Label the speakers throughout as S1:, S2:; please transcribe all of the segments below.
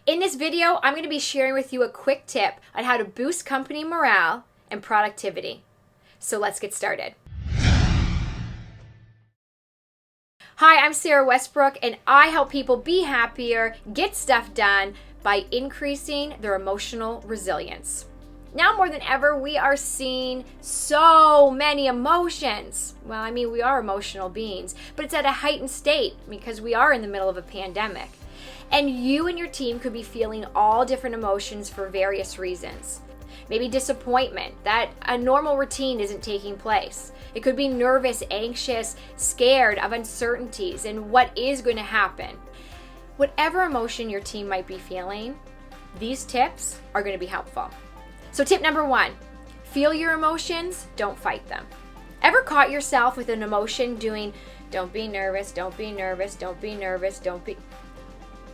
S1: In this video, I'm going to be sharing with you a quick tip on how to boost company morale and productivity. So let's get started. Hi, I'm Sara Westbrook, and I help people be happier, get stuff done by increasing their emotional resilience. Now more than ever, we are seeing so many emotions. Well, I mean, we are emotional beings, but it's at a heightened state because we are in the middle of a pandemic. And you and your team could be feeling all different emotions for various reasons. Maybe disappointment that a normal routine isn't taking place. It could be nervous, anxious, scared of uncertainties and what is going to happen. Whatever emotion your team might be feeling, these tips are going to be helpful. So tip number 1, feel your emotions, don't fight them. Ever caught yourself with an emotion doing, don't be nervous, don't be nervous, don't be nervous, don't be...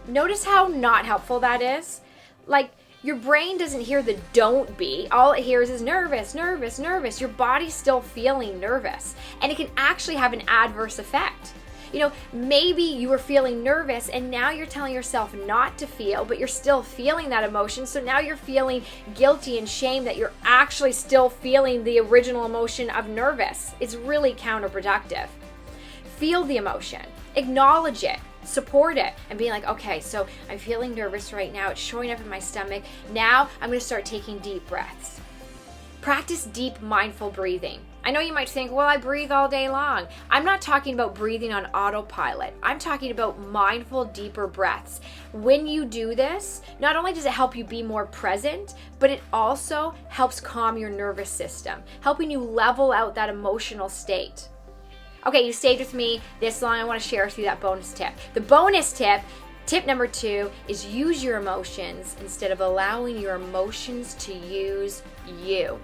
S1: Notice how not helpful that is? Like, your brain doesn't hear the don't be. All it hears is nervous, nervous, nervous. Your body's still feeling nervous. And it can actually have an adverse effect. You know, maybe you were feeling nervous and now you're telling yourself not to feel, but you're still feeling that emotion. So now you're feeling guilty and shame that you're actually still feeling the original emotion of nervous. It's really counterproductive. Feel the emotion, acknowledge it, support it, and be like, okay, so I'm feeling nervous right now. It's showing up in my stomach. Now I'm going to start taking deep breaths. Practice deep, mindful breathing. I know you might think, well, I breathe all day long. I'm not talking about breathing on autopilot. I'm talking about mindful, deeper breaths. When you do this, not only does it help you be more present, but it also helps calm your nervous system, helping you level out that emotional state. Okay, you stayed with me this long. I want to share with you that bonus tip. The bonus tip, tip number 2, is use your emotions instead of allowing your emotions to use you.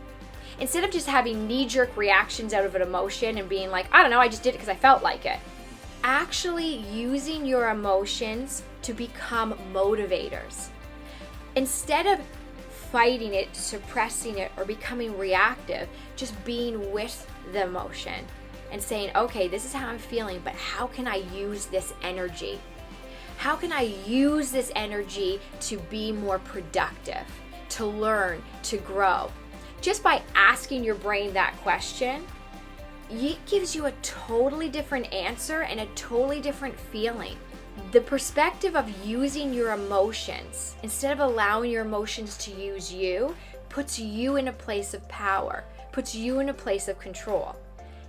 S1: Instead of just having knee-jerk reactions out of an emotion and being like, I don't know, I just did it because I felt like it. Actually using your emotions to become motivators. Instead of fighting it, suppressing it, or becoming reactive, just being with the emotion and saying, okay, this is how I'm feeling, but how can I use this energy? How can I use this energy to be more productive, to learn, to grow? Just by asking your brain that question, it gives you a totally different answer and a totally different feeling. The perspective of using your emotions instead of allowing your emotions to use you puts you in a place of power, puts you in a place of control.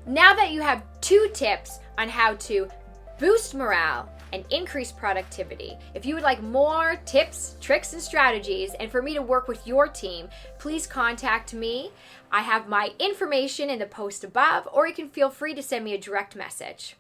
S1: Now that you have 2 tips on how to boost morale and increase productivity, if you would like more tips, tricks, and strategies, and for me to work with your team, please contact me. I have my information in the post above, or you can feel free to send me a direct message.